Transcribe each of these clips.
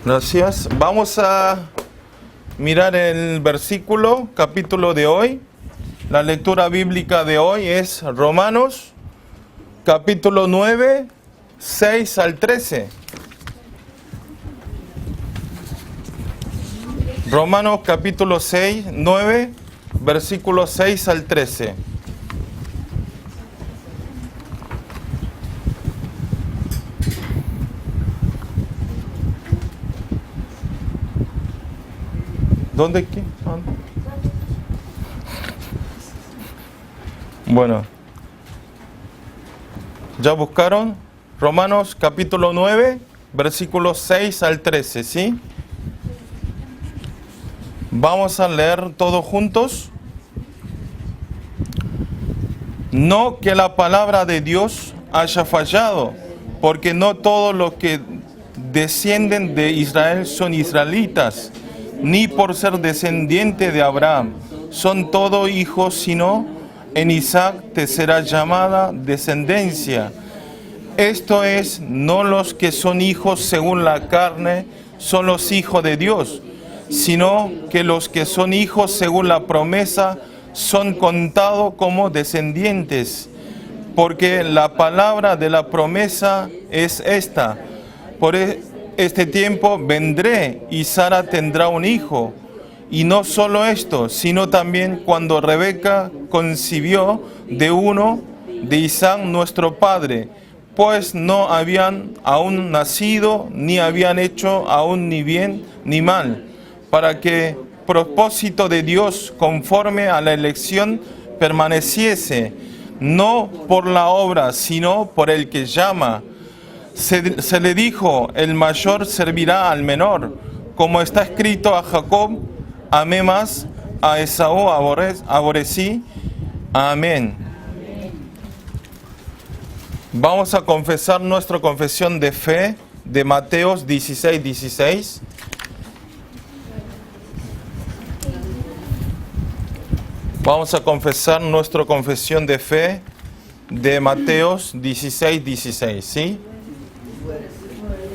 Gracias. Vamos a mirar el versículo, capítulo de hoy. La lectura bíblica de hoy es Romanos, capítulo 9, 6 al 13. Romanos, capítulo 9, versículos 6 al 13. ¿Dónde qué? Bueno, ¿ya buscaron? Romanos capítulo 9, versículos 6 al 13, ¿sí? Vamos a leer todos juntos. No que la palabra de Dios haya fallado, porque no todos los que descienden de Israel son israelitas, ni por ser descendiente de Abraham son todos hijos, sino en Isaac te será llamada descendencia. Esto es, no los que son hijos según la carne son los hijos de Dios, sino que los que son hijos según la promesa son contados como descendientes. Porque la palabra de la promesa es esta: por este tiempo vendré y Sara tendrá un hijo. Y no solo esto, sino también cuando Rebeca concibió de uno de Isaac nuestro padre, pues no habían aún nacido, ni habían hecho aún ni bien ni mal, para que propósito de Dios conforme a la elección permaneciese, no por la obra, sino por el que llama. Se le dijo, el mayor servirá al menor, como está escrito: a Jacob amé más, a Esaú aborrecí. Amén. Vamos a confesar nuestra confesión de fe de Mateos 16, 16. Vamos a confesar nuestra confesión de fe de Mateos 16, 16, ¿sí?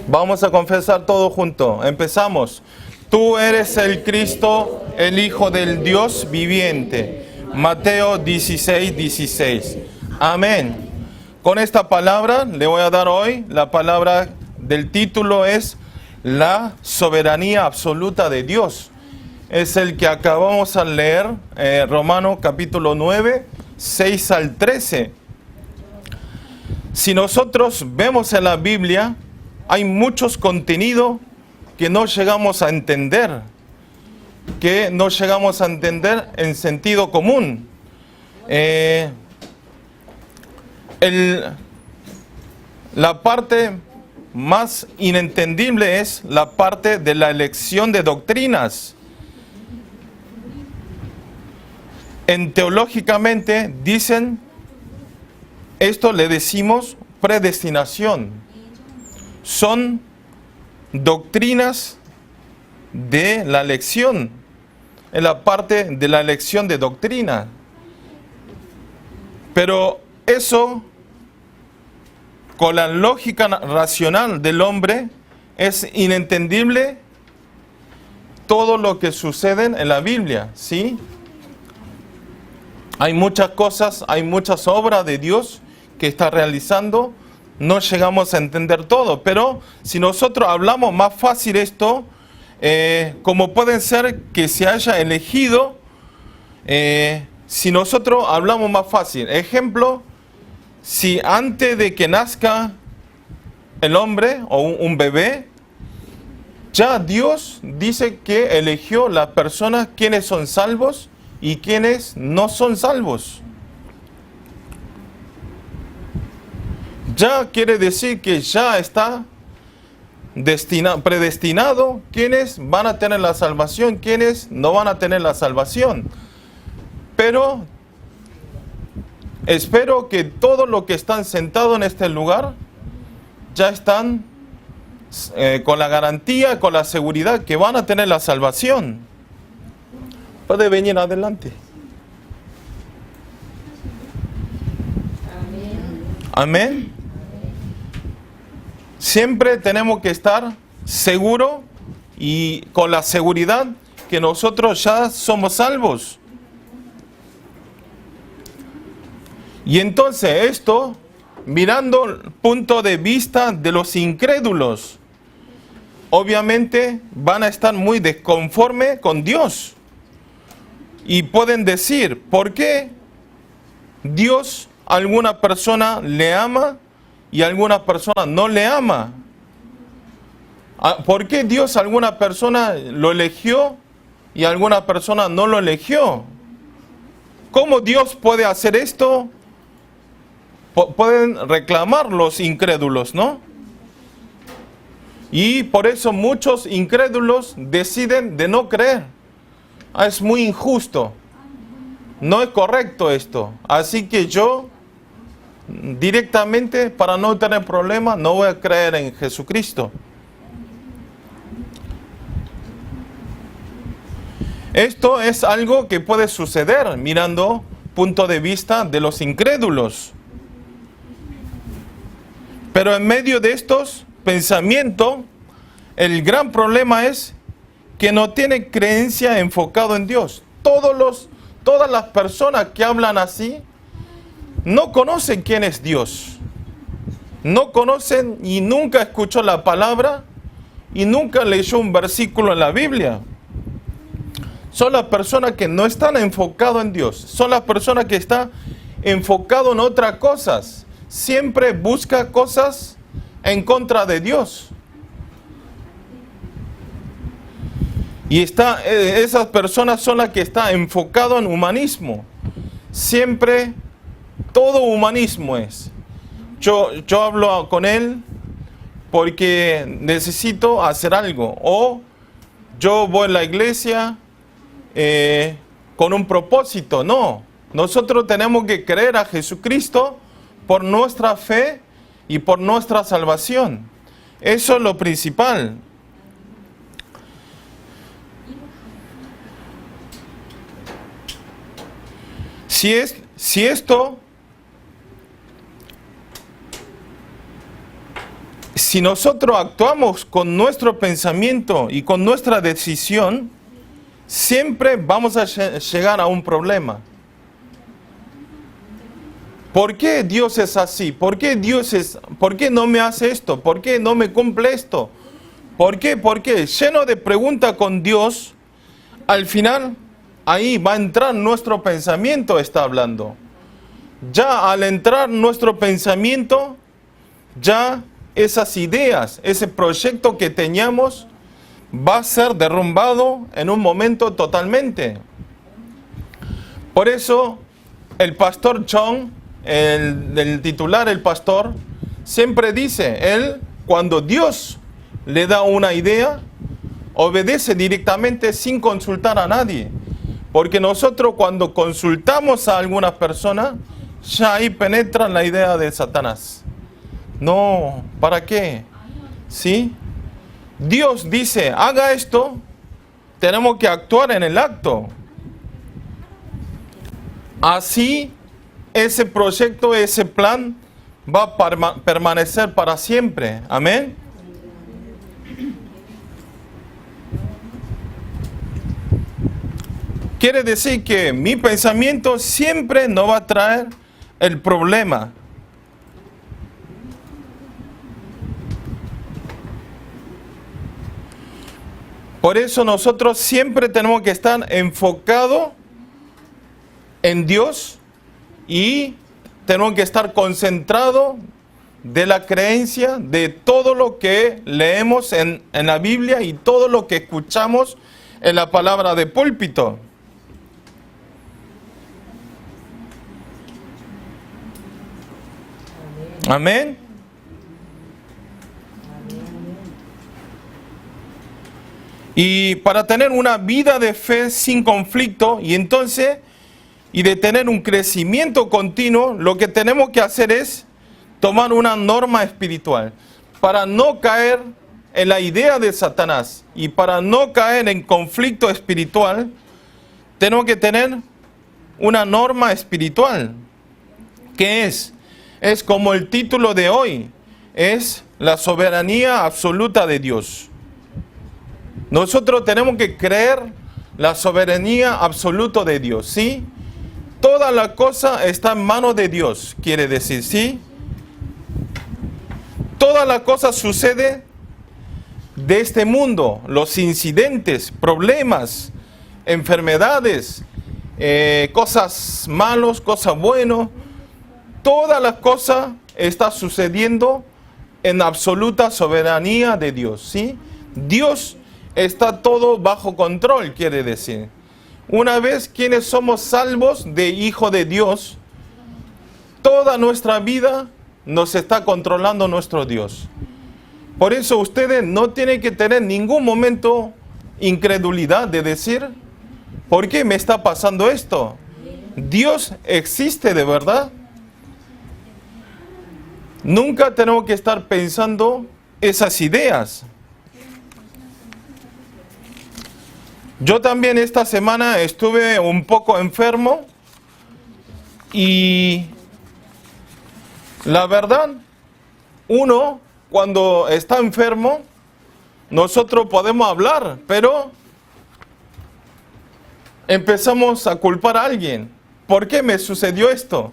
Vamos a confesar todo junto. Empezamos. Tú eres el Cristo, el Hijo del Dios viviente. Mateo 16, 16. Amén. Con esta palabra le voy a dar hoy, la palabra del título es la soberanía absoluta de Dios. Es el que acabamos de leer, Romanos capítulo 9, 6 al 13. Si nosotros vemos en la Biblia, hay muchos contenidos que no llegamos a entender, en sentido común. La parte más inentendible es la parte de la elección de doctrinas. Teológicamente dicen, esto le decimos predestinación. Son doctrinas de la elección, en la parte de la elección de doctrina. Pero eso, con la lógica racional del hombre, es inentendible todo lo que sucede en la Biblia, ¿sí? Hay muchas cosas, hay muchas obras de Dios que está realizando. No llegamos a entender todo, pero si nosotros hablamos más fácil esto, como puede ser que se haya elegido, si nosotros hablamos más fácil. Ejemplo, si antes de que nazca el hombre o un bebé, ya Dios dice que eligió las personas quienes son salvos y quienes no son salvos. Ya quiere decir que ya está predestinado quienes van a tener la salvación, quienes no van a tener la salvación. Pero espero que todos los que están sentados en este lugar ya están con la garantía, con la seguridad que van a tener la salvación. Puede venir adelante. Amén. Siempre tenemos que estar seguros y con la seguridad que nosotros ya somos salvos. Y entonces esto, mirando el punto de vista de los incrédulos, obviamente van a estar muy desconformes con Dios. Y pueden decir, ¿por qué Dios a alguna persona le ama y a alguna persona no le ama? ¿Por qué Dios a alguna persona lo eligió y a alguna persona no lo eligió? ¿Cómo Dios puede hacer esto? Pueden reclamar los incrédulos, ¿no? Y por eso muchos incrédulos deciden de no creer. Es muy injusto. No es correcto esto. Así que yo directamente, para no tener problemas, no voy a creer en Jesucristo. Esto es algo que puede suceder mirando punto de vista de los incrédulos. Pero en medio de estos pensamientos, el gran problema es que no tienen creencia enfocado en Dios. Todas las personas que hablan así no conocen quién es Dios. No conocen y nunca escuchó la palabra y nunca leyó un versículo en la Biblia. Son las personas que no están enfocadas en Dios. Son las personas que están enfocadas en otras cosas. Siempre busca cosas en contra de Dios. Y esas personas son las que están enfocadas en humanismo. Siempre todo humanismo es. Yo hablo con él porque necesito hacer algo. O yo voy a la iglesia con un propósito. No, nosotros tenemos que creer a Jesucristo por nuestra fe y por nuestra salvación. Eso es lo principal. Si nosotros actuamos con nuestro pensamiento y con nuestra decisión, siempre vamos a llegar a un problema. ¿Por qué Dios es así? ¿Por qué no me hace esto? ¿Por qué no me cumple esto? ¿Por qué? Lleno de preguntas con Dios, al final ahí va a entrar nuestro pensamiento, está hablando. Ya al entrar nuestro pensamiento, ya esas ideas, ese proyecto que teníamos, va a ser derrumbado en un momento totalmente. Por eso, el pastor John, el titular, el pastor, siempre dice, él, cuando Dios le da una idea, obedece directamente sin consultar a nadie. Porque nosotros cuando consultamos a algunas personas, ya ahí penetra la idea de Satanás. No, ¿para qué? ¿Sí? Dios dice, haga esto, tenemos que actuar en el acto. Así, ese proyecto, ese plan va a permanecer para siempre. Amén. Quiere decir que mi pensamiento siempre no va a traer el problema. Por eso nosotros siempre tenemos que estar enfocados en Dios y tenemos que estar concentrados de la creencia de todo lo que leemos en la Biblia y todo lo que escuchamos en la palabra de púlpito. Amén. Y para tener una vida de fe sin conflicto y de tener un crecimiento continuo, lo que tenemos que hacer es tomar una norma espiritual para no caer en la idea de Satanás y para no caer en conflicto espiritual. Tenemos que tener una norma espiritual que es como el título de hoy, es la soberanía absoluta de Dios. Nosotros tenemos que creer la soberanía absoluta de Dios, ¿sí? Toda la cosa está en manos de Dios, quiere decir, ¿sí? Toda la cosa sucede de este mundo, los incidentes, problemas, enfermedades, cosas malas, cosas buenas, todas las cosas está sucediendo en absoluta soberanía de Dios, ¿sí? Dios está todo bajo control, quiere decir. Una vez quienes somos salvos de Hijo de Dios, toda nuestra vida nos está controlando nuestro Dios. Por eso ustedes no tienen que tener ningún momento incredulidad de decir, ¿por qué me está pasando esto? Dios existe de verdad. Nunca tenemos que estar pensando esas ideas. Yo también esta semana estuve un poco enfermo y la verdad, uno cuando está enfermo, nosotros podemos hablar, pero empezamos a culpar a alguien. ¿Por qué me sucedió esto?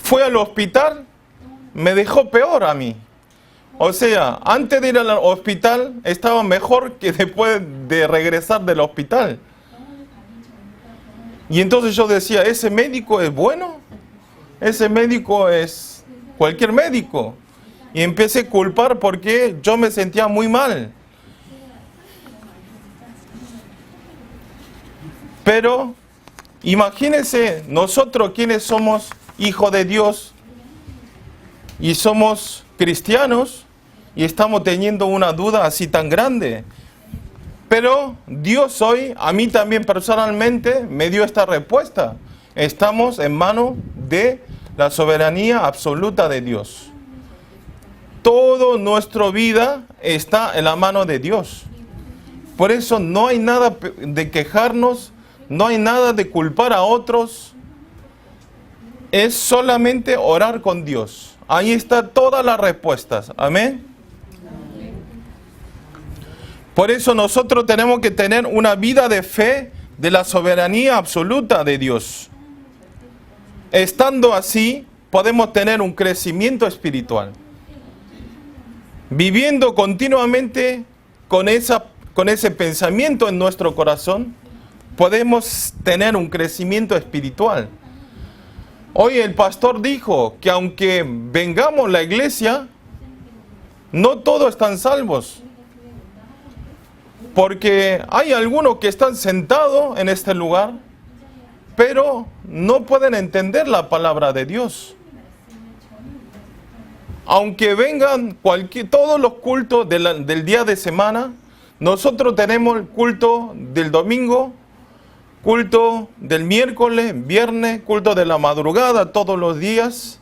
Fue al hospital, me dejó peor a mí. O sea, antes de ir al hospital estaba mejor que después de regresar del hospital. Y entonces yo decía, ¿ese médico es bueno? Ese médico es cualquier médico. Y empecé a culpar porque yo me sentía muy mal. Pero imagínense, nosotros quienes somos hijos de Dios y somos cristianos, y estamos teniendo una duda así tan grande. Pero Dios hoy, a mí también personalmente, me dio esta respuesta. Estamos en manos de la soberanía absoluta de Dios. Toda nuestra vida está en la mano de Dios. Por eso no hay nada de quejarnos, no hay nada de culpar a otros. Es solamente orar con Dios. Ahí están todas las respuestas. Amén. Por eso nosotros tenemos que tener una vida de fe de la soberanía absoluta de Dios. Estando así, podemos tener un crecimiento espiritual. Viviendo continuamente con ese pensamiento en nuestro corazón, podemos tener un crecimiento espiritual. Hoy el pastor dijo que aunque vengamos a la iglesia, no todos están salvos. Porque hay algunos que están sentados en este lugar, pero no pueden entender la palabra de Dios. Aunque vengan todos los cultos del día de semana, nosotros tenemos el culto del domingo, culto del miércoles, viernes, culto de la madrugada todos los días.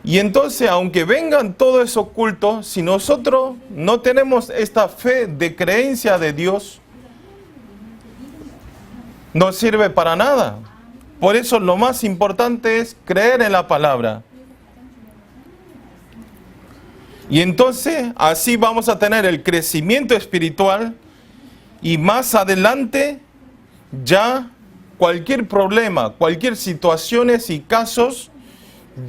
Y entonces, aunque vengan todos esos cultos, si nosotros no tenemos esta fe de creencia de Dios, no sirve para nada. Por eso lo más importante es creer en la palabra. Y entonces, así vamos a tener el crecimiento espiritual y más adelante, ya cualquier problema, cualquier situaciones y casos,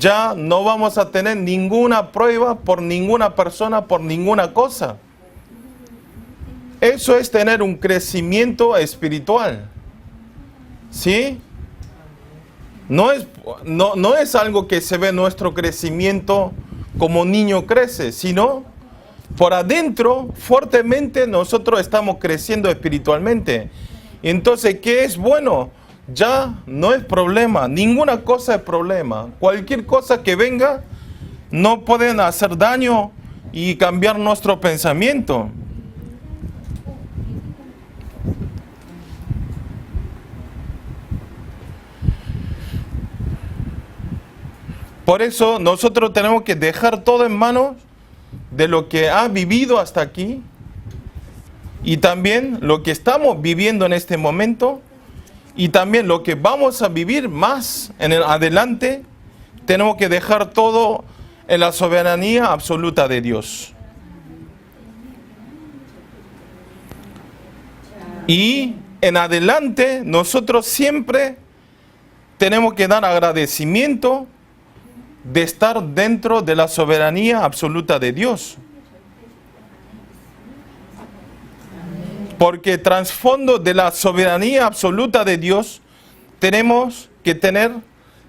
ya no vamos a tener ninguna prueba por ninguna persona, por ninguna cosa. Eso es tener un crecimiento espiritual. ¿Sí? No es algo que se ve nuestro crecimiento como niño crece, sino por adentro, fuertemente, nosotros estamos creciendo espiritualmente. Entonces, ¿qué es bueno? Ya no es problema, ninguna cosa es problema. Cualquier cosa que venga no pueden hacer daño y cambiar nuestro pensamiento. Por eso nosotros tenemos que dejar todo en manos de lo que ha vivido hasta aquí y también lo que estamos viviendo en este momento. Y también lo que vamos a vivir más en el adelante, tenemos que dejar todo en la soberanía absoluta de Dios. Y en adelante nosotros siempre tenemos que dar agradecimiento de estar dentro de la soberanía absoluta de Dios. Porque trasfondo de la soberanía absoluta de Dios tenemos que tener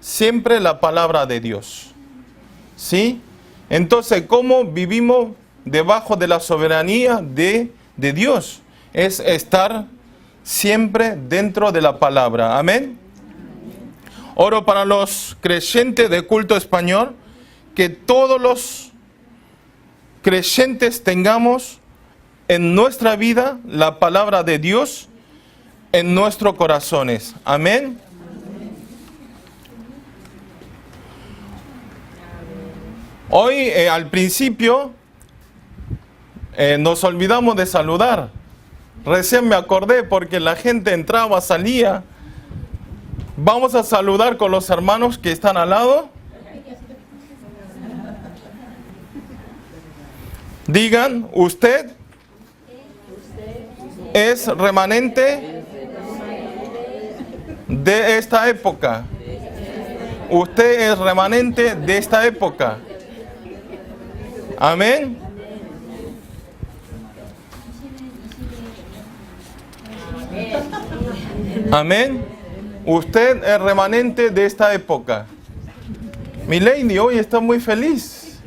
siempre la palabra de Dios. ¿Sí? Entonces, ¿cómo vivimos debajo de la soberanía de Dios? Es estar siempre dentro de la palabra. Amén. Oro para los creyentes de culto español, que todos los creyentes tengamos en nuestra vida la palabra de Dios en nuestros corazones. Amén. Hoy al principio nos olvidamos de saludar. Recién me acordé porque la gente entraba, salía. Vamos a saludar con los hermanos que están al lado. Digan, usted es remanente de esta época. Usted es remanente de esta época. Amén. Amén. Usted es remanente de esta época. Mi lady hoy está muy feliz.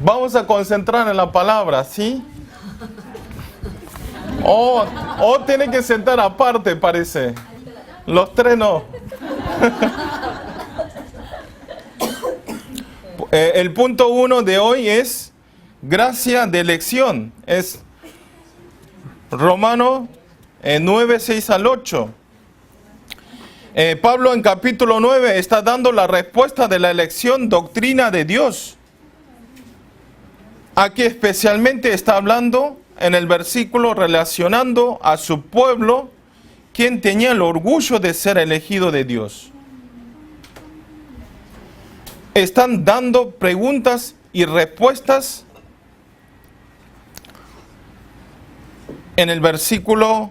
Vamos a concentrar en la palabra, ¿sí? O tiene que sentar aparte, parece. Los tres no. El punto 1 de hoy es gracia de elección. Es Romanos 9, 6 al 8. Pablo en capítulo 9 está dando la respuesta de la elección, doctrina de Dios. Aquí especialmente está hablando en el versículo relacionando a su pueblo, quien tenía el orgullo de ser elegido de Dios. Están dando preguntas y respuestas en el versículo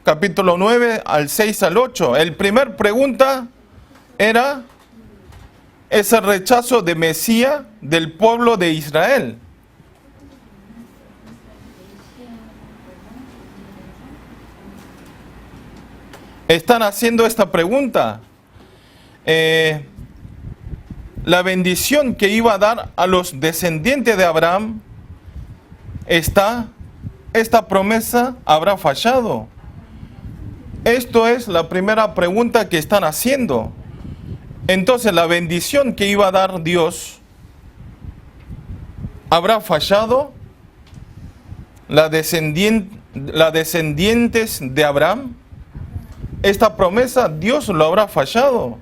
capítulo 9 al 6 al 8. El primer pregunta era ese rechazo de Mesías del pueblo de Israel. Están haciendo esta pregunta. La bendición que iba a dar a los descendientes de Abraham, esta promesa habrá fallado. Esto es la primera pregunta que están haciendo. Entonces, la bendición que iba a dar Dios, ¿habrá fallado? ¿La descendientes de Abraham? Esta promesa, Dios lo habrá fallado.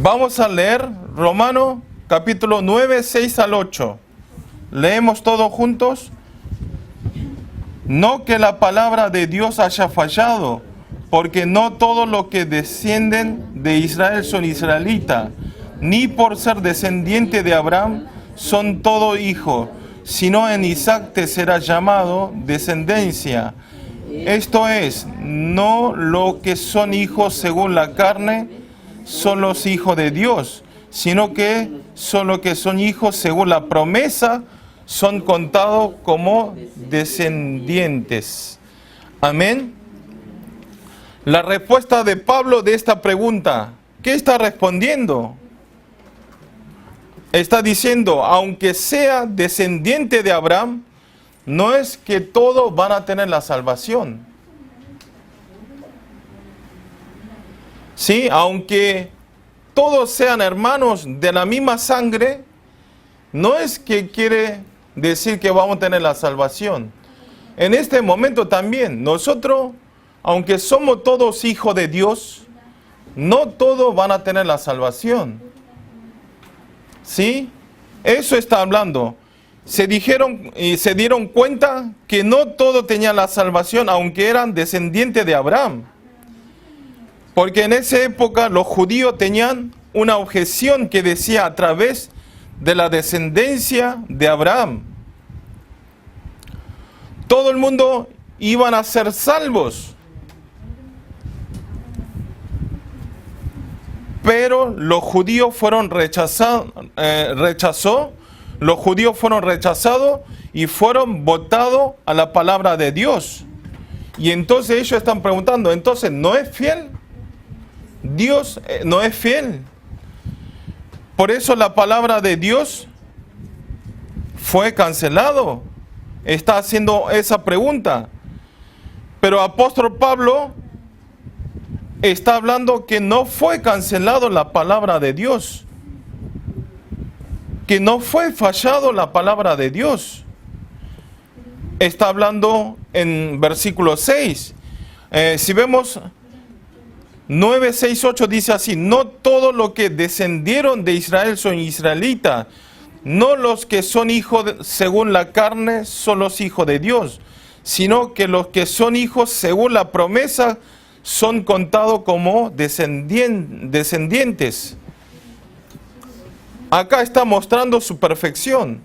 Vamos a leer Romanos capítulo 9, 6 al 8. Leemos todos juntos. No que la palabra de Dios haya fallado, porque no todos los que descienden de Israel son israelitas, ni por ser descendiente de Abraham son todos hijos, sino en Isaac te será llamado descendencia. Esto es, no los que son hijos según la carne son los hijos de Dios, sino que son los que son hijos según la promesa, son contados como descendientes. Amén. La respuesta de Pablo de esta pregunta, ¿qué está respondiendo? Está diciendo, aunque sea descendiente de Abraham, no es que todos van a tener la salvación. Sí, aunque todos sean hermanos de la misma sangre, no es que quiere decir que vamos a tener la salvación. En este momento también, nosotros, aunque somos todos hijos de Dios, no todos van a tener la salvación. ¿Sí? Eso está hablando. Se dieron cuenta que no todos tenían la salvación, aunque eran descendientes de Abraham. Porque en esa época los judíos tenían una objeción que decía, a través de la descendencia de Abraham. Todo el mundo iban a ser salvos. Pero los judíos fueron rechazados y fueron votados a la palabra de Dios. Y entonces ellos están preguntando, entonces, ¿no es fiel? Dios no es fiel. Por eso la palabra de Dios fue cancelado. Está haciendo esa pregunta. Pero apóstol Pablo está hablando que no fue cancelado la palabra de Dios. Que no fue fallado la palabra de Dios. Está hablando en versículo 6. Si vemos 9, 6, 8 dice así: no todos los que descendieron de Israel son israelitas, no los que son hijos según la carne son los hijos de Dios, sino que los que son hijos según la promesa son contados como descendientes. Acá está mostrando su perfección.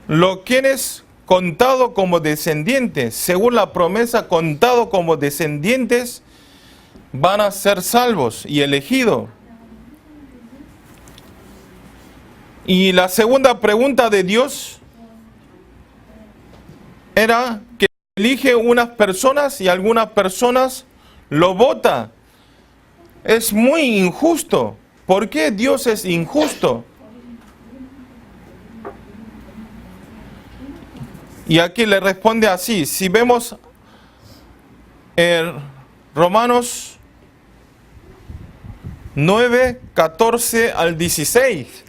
Los quienes contados como descendientes, según la promesa, contados como descendientes, van a ser salvos y elegidos. Y la segunda pregunta de Dios era que elige unas personas y algunas personas lo vota. Es muy injusto. ¿Por qué Dios es injusto? Y aquí le responde así. Si vemos Romanos 9, 14 al 16.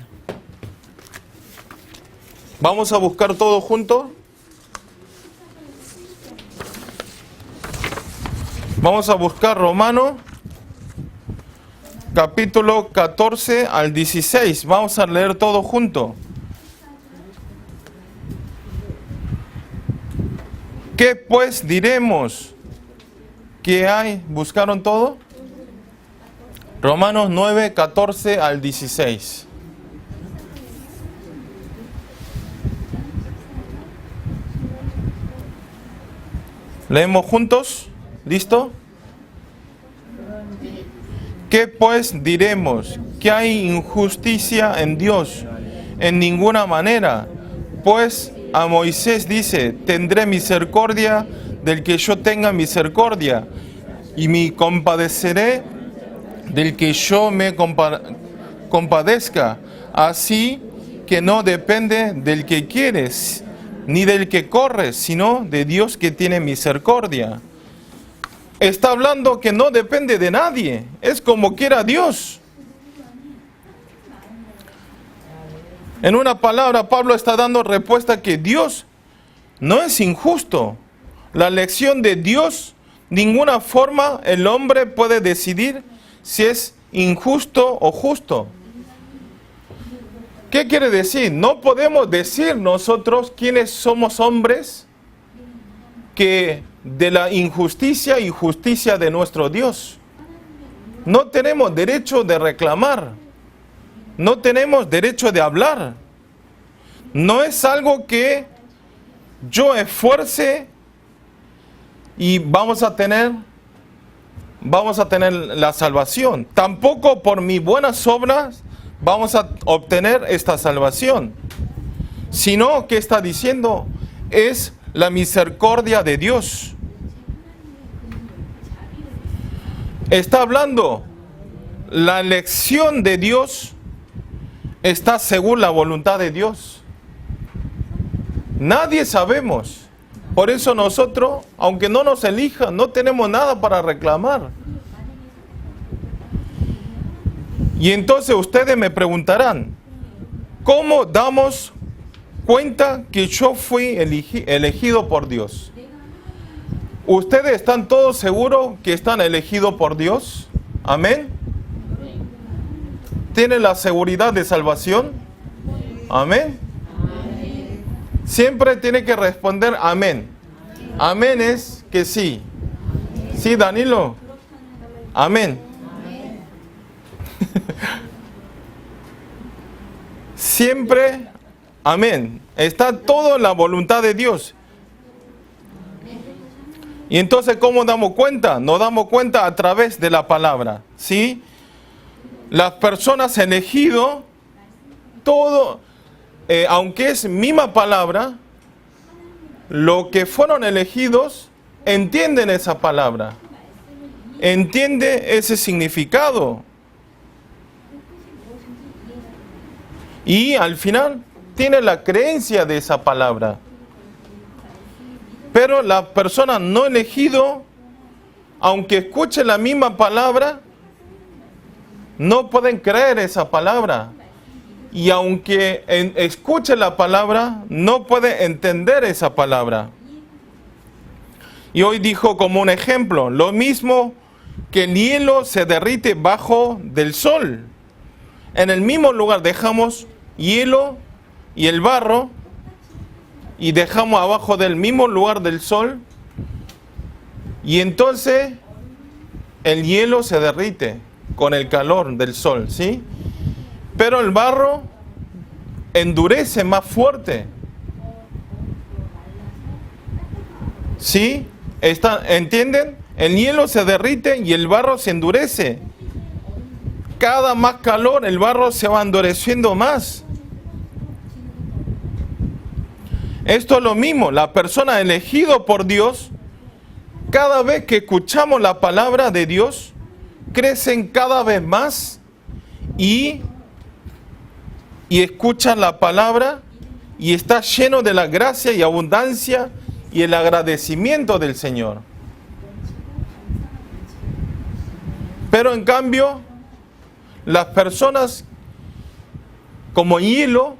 Vamos a buscar todo junto. Vamos a buscar Romanos capítulo 14 al 16. Vamos a leer todo junto. ¿Qué pues diremos? ¿Qué hay? ¿Buscaron todo? Romanos 9, 14 al 16. ¿Leemos juntos? ¿Listo? ¿Qué pues diremos? ¿Que hay injusticia en Dios? En ninguna manera. Pues a Moisés dice: tendré misericordia del que yo tenga misericordia, y me compadeceré del que yo me compadezca. Así que no depende del que quieres, ni del que corre, sino de Dios que tiene misericordia. Está hablando que no depende de nadie, es como quiera Dios. En una palabra, Pablo está dando respuesta que Dios no es injusto. La elección de Dios, ninguna forma el hombre puede decidir si es injusto o justo. ¿Qué quiere decir? No podemos decir nosotros, quienes somos hombres, que de la injusticia y justicia de nuestro Dios. No tenemos derecho de reclamar. No tenemos derecho de hablar. No es algo que yo esfuerce y vamos a tener la salvación. Tampoco por mis buenas obras vamos a obtener esta salvación. Sino que está diciendo es la misericordia de Dios. Está hablando, la elección de Dios está según la voluntad de Dios. Nadie sabemos. Por eso nosotros, aunque no nos elijan, no tenemos nada para reclamar. Y entonces ustedes me preguntarán, ¿cómo damos cuenta que yo fui elegido por Dios? ¿Ustedes están todos seguros que están elegidos por Dios? ¿Amén? ¿Tienen la seguridad de salvación? ¿Amén? Siempre tiene que responder amén. Amén es que sí. ¿Sí, Danilo? Amén. siempre, amén, está todo en la voluntad de Dios. Y entonces, ¿cómo damos cuenta? Nos damos cuenta a través de la palabra, ¿sí? Las personas elegidas, todo, aunque es misma palabra, lo que fueron elegidos, entienden esa palabra, entiende ese significado. Y al final, tiene la creencia de esa palabra. Pero la persona no elegido, aunque escuche la misma palabra, no pueden creer esa palabra. Y aunque escuche la palabra, no puede entender esa palabra. Y hoy dijo como un ejemplo, lo mismo que el hielo se derrite bajo del sol. En el mismo lugar dejamos hielo y el barro, y dejamos abajo del mismo lugar del sol, y entonces el hielo se derrite con el calor del sol, ¿sí? Pero el barro endurece más fuerte, ¿sí? ¿Entienden? El hielo se derrite y el barro se endurece. Cada más calor, el barro se va endureciendo más. Esto es lo mismo, la persona elegida por Dios, cada vez que escuchamos la palabra de Dios, crecen cada vez más y escuchan la palabra y está lleno de la gracia y abundancia y el agradecimiento del Señor. Pero en cambio, las personas como hielo,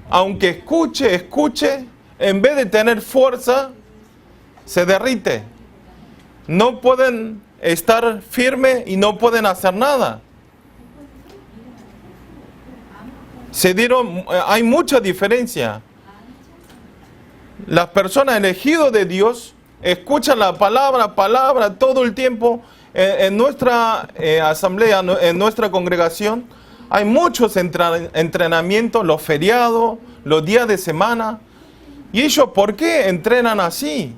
aunque escuche, en vez de tener fuerza, se derrite. No pueden estar firmes y no pueden hacer nada. Hay mucha diferencia. Las personas elegidas de Dios escuchan la palabra todo el tiempo. En nuestra asamblea, en nuestra congregación, hay muchos entrenamientos, los feriados, los días de semana. ¿Y ellos por qué entrenan así?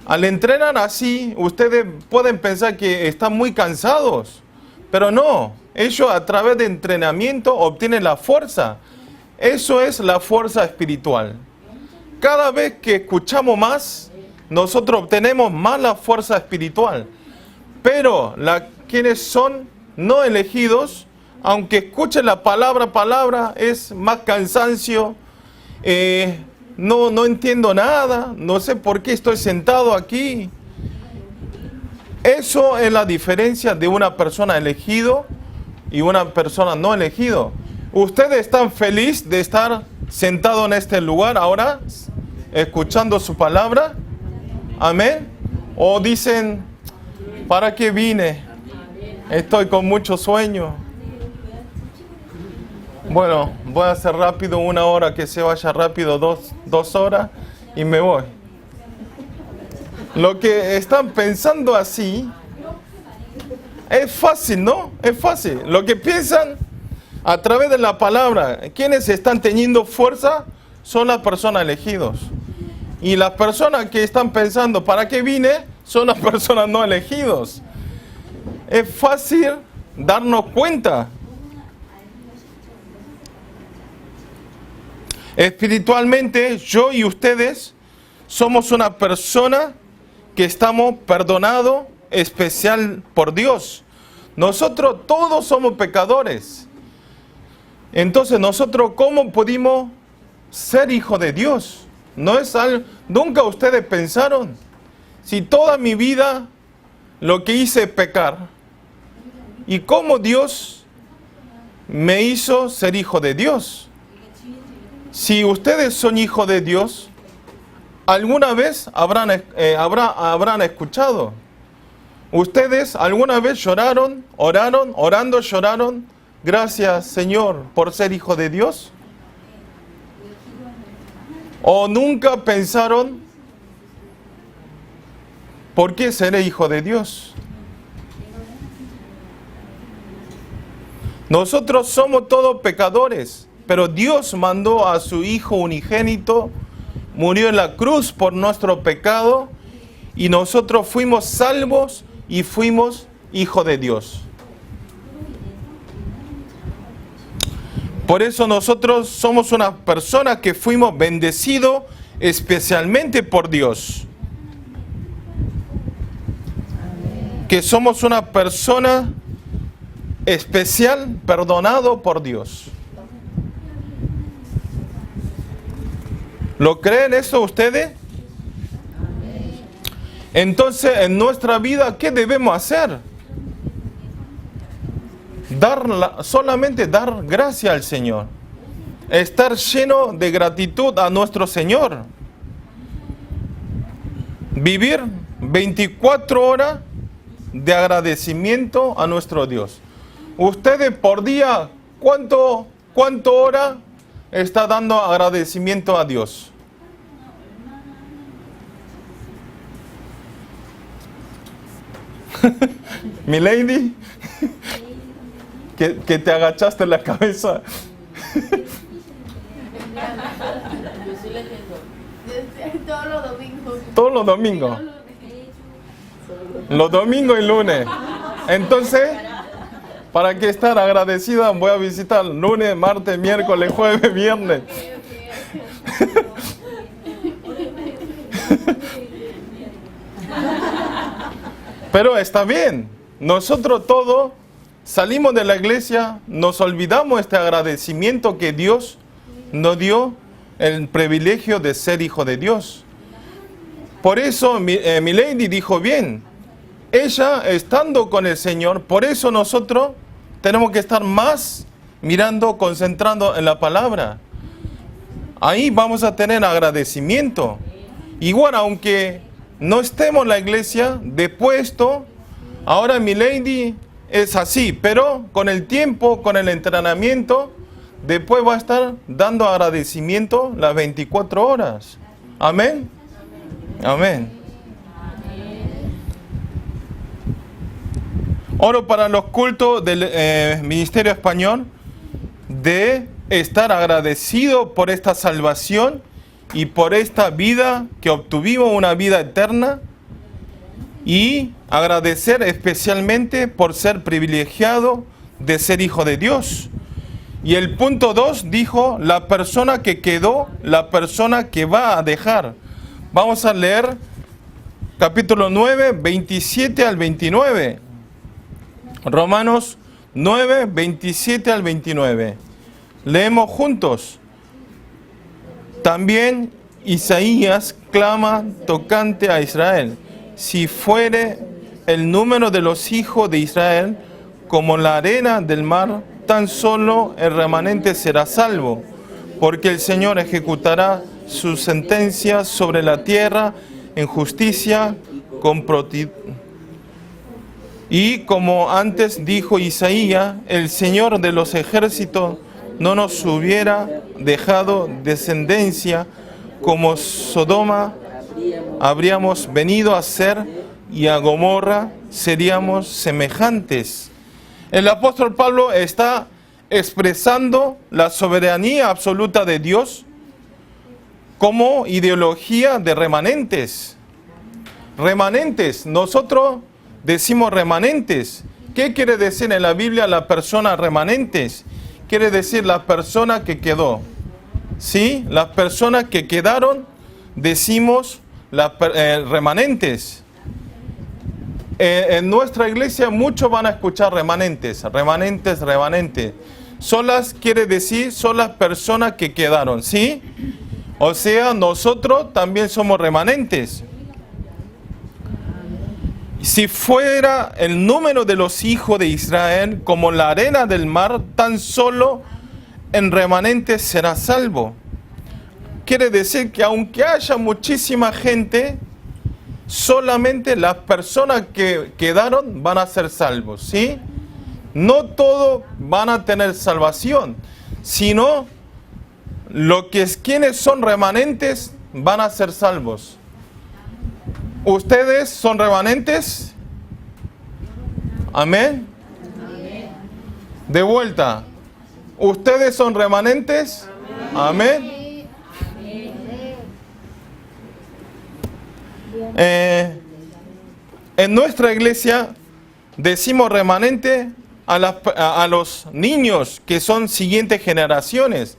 Al entrenar así, ustedes pueden pensar que están muy cansados, pero no. Ellos a través de entrenamiento obtienen la fuerza. Eso es la fuerza espiritual. Cada vez que escuchamos más, nosotros obtenemos más la fuerza espiritual. Pero quienes son no elegidos, aunque escuchen la palabra, es más cansancio. No entiendo nada, no sé por qué estoy sentado aquí. Eso es la diferencia de una persona elegido y una persona no elegido. ¿Ustedes están felices de estar sentados en este lugar ahora, escuchando su palabra? Amén. O dicen, ¿para qué vine? Estoy con mucho sueño. Bueno, voy a hacer rápido 1 hora, que se vaya rápido 2 horas y me voy. Lo que están pensando así es fácil, ¿no? Es fácil. Lo que piensan a través de la palabra, quienes están teniendo fuerza son las personas elegidas. Y las personas que están pensando, ¿para qué vine? Son las personas no elegidas. Es fácil darnos cuenta. Espiritualmente, yo y ustedes somos una persona que estamos perdonados especial por Dios. Nosotros todos somos pecadores. Entonces, nosotros, ¿cómo pudimos ser hijos de Dios? No es algo, nunca ustedes pensaron, si toda mi vida lo que hice es pecar, y cómo Dios me hizo ser hijo de Dios. Si ustedes son hijos de Dios, alguna vez habrán escuchado. Ustedes alguna vez lloraron, lloraron, gracias Señor por ser hijo de Dios. O nunca pensaron, ¿por qué seré hijo de Dios? Nosotros somos todos pecadores. pero Dios mandó a su Hijo unigénito, murió en la cruz por nuestro pecado y nosotros fuimos salvos y fuimos hijos de Dios. Por eso nosotros somos una persona que fuimos bendecidos especialmente por Dios. Que somos una persona especial, perdonado por Dios. ¿Lo creen eso ustedes? Entonces, en nuestra vida, ¿qué debemos hacer? Solamente dar gracias al Señor. Estar lleno de gratitud a nuestro Señor. Vivir 24 horas de agradecimiento a nuestro Dios. Ustedes por día, ¿cuánto hora está dando agradecimiento a Dios? Mi lady, que te agachaste la cabeza. Todos los domingos. Todos los domingos. Los domingos y lunes. Entonces, ¿para qué estar agradecida? Voy a visitar lunes, martes, miércoles, jueves, viernes. Pero está bien. Nosotros todos salimos de la iglesia, nos olvidamos este agradecimiento que Dios nos dio el privilegio de ser hijo de Dios. Por eso mi lady dijo bien. Ella estando con el Señor, por eso nosotros tenemos que estar más mirando, concentrando en la palabra. Ahí vamos a tener agradecimiento. Igual, aunque no estemos en la iglesia, de puesto, ahora mi lady es así, pero con el tiempo, con el entrenamiento, después va a estar dando agradecimiento las 24 horas. Amén. Amén. Oro para los cultos del Ministerio Español de estar agradecido por esta salvación y por esta vida que obtuvimos, una vida eterna, y agradecer especialmente por ser privilegiado de ser hijo de Dios. Y el punto 2 dijo, la persona que quedó, la persona que va a dejar. Vamos a leer capítulo 9, 27 al 29. Romanos 9, 27 al 29. Leemos juntos. También Isaías clama tocante a Israel. Si fuere el número de los hijos de Israel como la arena del mar, tan solo el remanente será salvo, porque el Señor ejecutará su sentencia sobre la tierra en justicia con y como antes dijo Isaías, el Señor de los ejércitos no nos hubiera dejado descendencia como Sodoma habríamos venido a ser y a Gomorra seríamos semejantes. El apóstol Pablo está expresando la soberanía absoluta de Dios como ideología de remanentes. Remanentes, nosotros decimos remanentes. ¿Qué quiere decir en la Biblia la persona remanentes? Quiere decir la persona que quedó. ¿Sí? Las personas que quedaron, decimos remanentes. En nuestra iglesia muchos van a escuchar remanentes, remanentes, remanentes. Solas quiere decir, son las personas que quedaron, ¿sí? O sea, nosotros también somos remanentes. Si fuera el número de los hijos de Israel como la arena del mar, tan solo en remanentes será salvo. Quiere decir que aunque haya muchísima gente, solamente las personas que quedaron van a ser salvos, ¿sí? No todos van a tener salvación, sino quienes son remanentes van a ser salvos. ¿Ustedes son remanentes? Amén. De vuelta. ¿Ustedes son remanentes? Amén. En nuestra iglesia decimos remanente a los niños que son siguientes generaciones.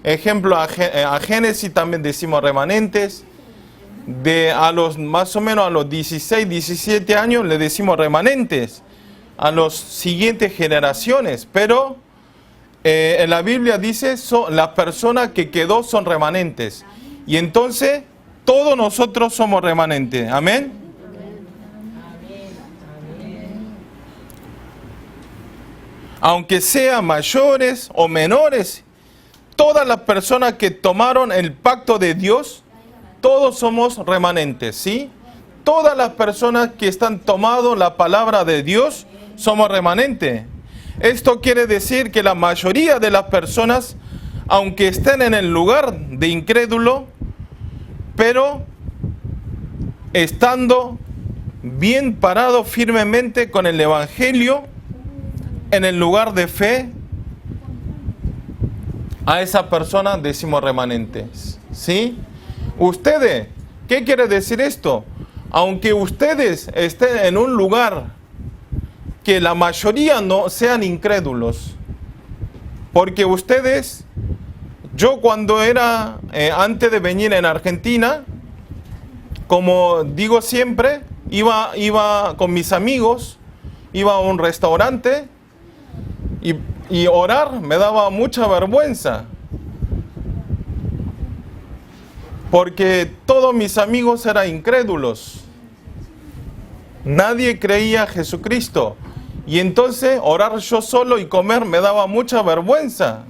Ejemplo, a Génesis también decimos remanentes. A los más o menos a los 16, 17 años le decimos remanentes a las siguientes generaciones. Pero en la Biblia dice las personas que quedó son remanentes. Y entonces todos nosotros somos remanentes. Amén. Aunque sean mayores o menores, todas las personas que tomaron el pacto de Dios, todos somos remanentes, ¿sí? Todas las personas que están tomando la palabra de Dios, somos remanentes. Esto quiere decir que la mayoría de las personas, aunque estén en el lugar de incrédulo, pero estando bien parados firmemente con el Evangelio, en el lugar de fe, a esa persona decimos remanentes, ¿sí? Ustedes, ¿qué quiere decir esto? Aunque ustedes estén en un lugar que la mayoría no sean incrédulos, porque ustedes, yo cuando era, antes de venir en Argentina, como digo siempre, iba con mis amigos, iba a un restaurante, y orar me daba mucha vergüenza. Porque todos mis amigos eran incrédulos. Nadie creía a Jesucristo. Y entonces orar yo solo y comer me daba mucha vergüenza.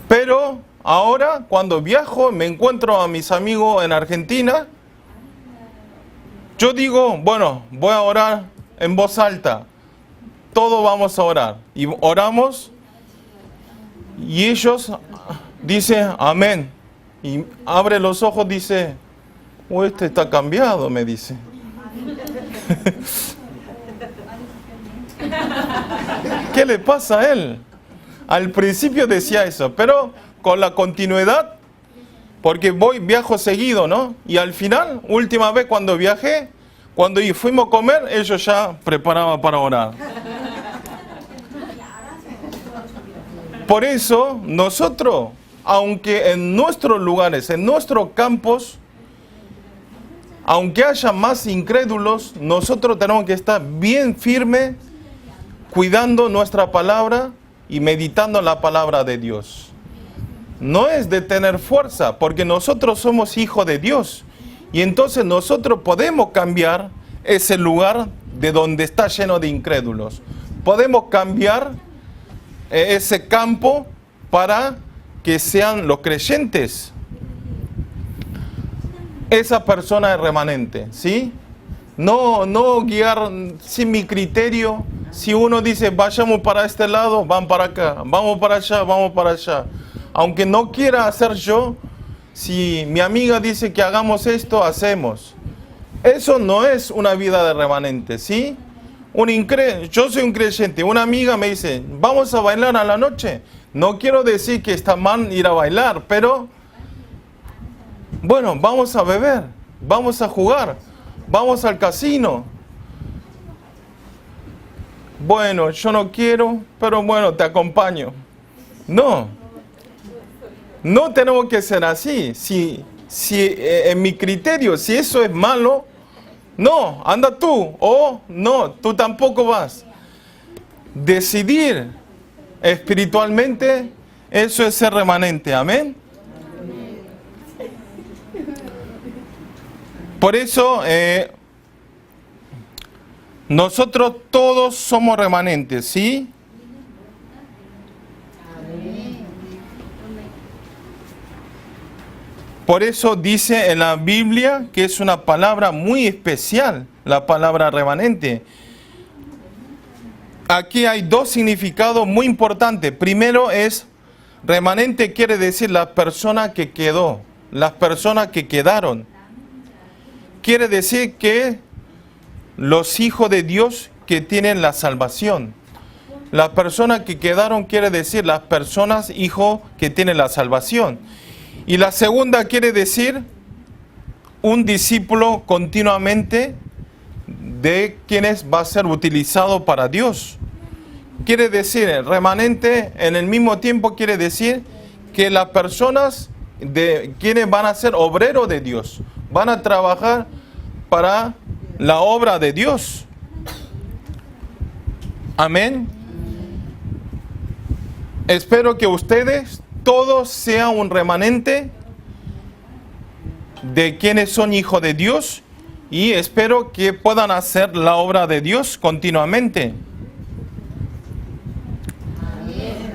Pero ahora cuando viajo, me encuentro a mis amigos en Argentina, yo digo, bueno, voy a orar en voz alta. Todos vamos a orar. Y oramos. Y ellos dicen, amén. Y abre los ojos, dice, este está cambiado, me dice. ¿Qué le pasa a él? Al principio decía eso, pero con la continuidad, porque viajo seguido, ¿no? Y al final, última vez cuando viajé, cuando fuimos a comer, ellos ya preparaban para orar. Por eso, nosotros, aunque en nuestros lugares, en nuestros campos, aunque haya más incrédulos, nosotros tenemos que estar bien firmes, cuidando nuestra palabra y meditando la palabra de Dios. No es de tener fuerza, porque nosotros somos hijos de Dios. Y entonces nosotros podemos cambiar ese lugar de donde está lleno de incrédulos. Podemos cambiar ese campo para que sean los creyentes. Esa persona es remanente, ¿sí? No guiar sin mi criterio. Si uno dice, vayamos para este lado, van para acá. Vamos para allá, vamos para allá. Aunque no quiera hacer yo, si mi amiga dice que hagamos esto, hacemos. Eso no es una vida de remanente, ¿sí? Yo soy un creyente, una amiga me dice, vamos a bailar a la noche. No quiero decir que está mal ir a bailar, pero bueno, vamos a beber, vamos a jugar, vamos al casino. Bueno, yo no quiero, pero bueno, te acompaño. No tenemos que ser así. Si en mi criterio, si eso es malo, no, anda tú, o no, tú tampoco vas. Decidir espiritualmente, eso es ser remanente, amén. Por eso, nosotros todos somos remanentes, ¿sí? Por eso dice en la Biblia que es una palabra muy especial, la palabra remanente. Aquí hay dos significados muy importantes. Primero es, remanente quiere decir la persona que quedó, las personas que quedaron. Quiere decir que los hijos de Dios que tienen la salvación. Las personas que quedaron quiere decir las personas, hijos que tienen la salvación. Y la segunda quiere decir un discípulo continuamente de quienes va a ser utilizado para Dios. Quiere decir, el remanente en el mismo tiempo quiere decir que las personas de quienes van a ser obreros de Dios, van a trabajar para la obra de Dios. Amén. Espero que ustedes todos sean un remanente de quienes son hijos de Dios y espero que puedan hacer la obra de Dios continuamente.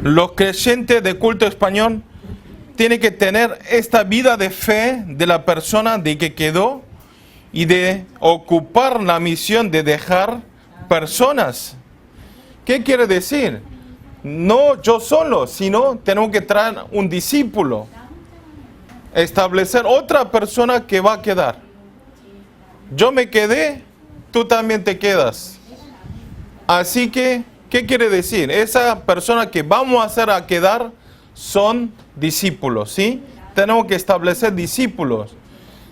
Los creyentes de culto español tienen que tener esta vida de fe de la persona de que quedó y de ocupar la misión de dejar personas. ¿Qué quiere decir? No yo solo, sino tenemos que traer un discípulo. Establecer otra persona que va a quedar. Yo me quedé, tú también te quedas. Así que, ¿qué quiere decir? Esa persona que vamos a hacer a quedar son discípulos, ¿sí? Tenemos que establecer discípulos.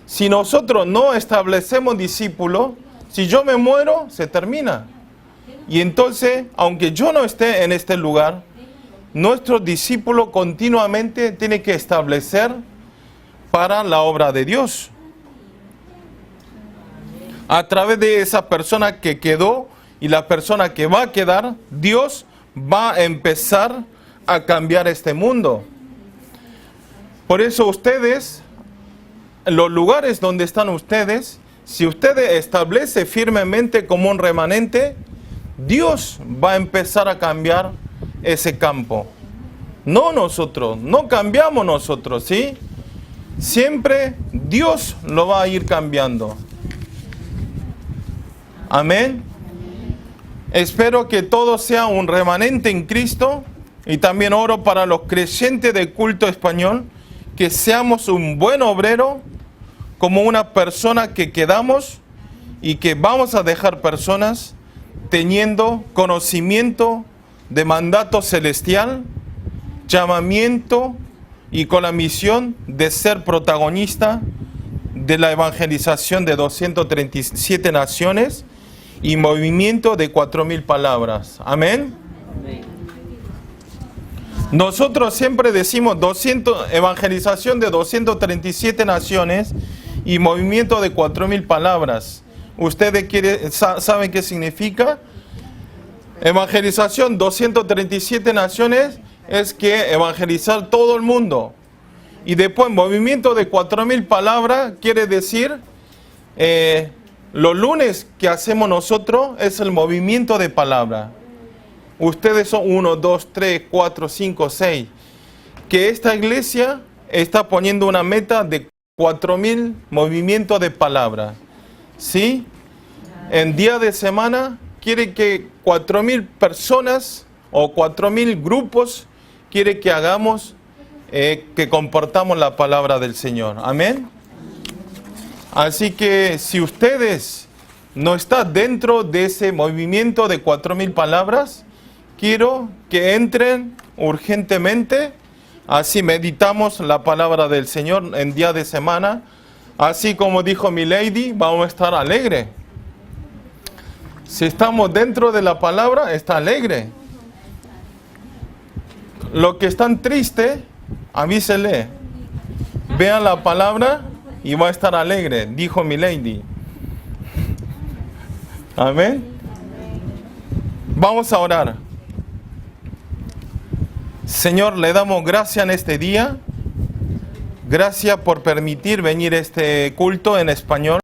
Si nosotros no establecemos discípulos, si yo me muero, se termina. Y entonces, aunque yo no esté en este lugar, nuestro discípulo continuamente tiene que establecer para la obra de Dios. A través de esa persona que quedó y la persona que va a quedar, Dios va a empezar a cambiar este mundo. Por eso ustedes, en los lugares donde están ustedes, si ustedes establecen firmemente como un remanente, Dios va a empezar a cambiar ese campo. No nosotros, no cambiamos nosotros, ¿sí? Siempre Dios lo va a ir cambiando. Amén. Espero que todo sea un remanente en Cristo y también oro para los creyentes del culto español, que seamos un buen obrero, como una persona que quedamos y que vamos a dejar personas teniendo conocimiento de mandato celestial, llamamiento y con la misión de ser protagonista de la evangelización de 237 naciones y movimiento de 4,000 palabras. Amén. Nosotros siempre decimos evangelización de 237 naciones y movimiento de 4,000 palabras. ¿Ustedes saben qué significa? Evangelización 237 naciones es que evangelizar todo el mundo. Y después movimiento de 4,000 palabras quiere decir los lunes que hacemos nosotros es el movimiento de palabra. Ustedes son 1, 2, 3, 4, 5, 6. Que esta iglesia está poniendo una meta de 4,000 movimientos de palabra. ¿Sí? En día de semana quiere que 4,000 personas o 4,000 grupos quiere que hagamos, que compartamos la palabra del Señor. Amén. Así que si ustedes no están dentro de ese movimiento de 4,000 palabras, quiero que entren urgentemente. Así meditamos la palabra del Señor en día de semana. Así como dijo mi lady, vamos a estar alegres. Si estamos dentro de la palabra, está alegre. Los que están tristes, avísele. Vean la palabra y va a estar alegre, dijo mi lady. Amén. Vamos a orar. Señor, le damos gracias en este día. Gracias por permitir venir este culto en español.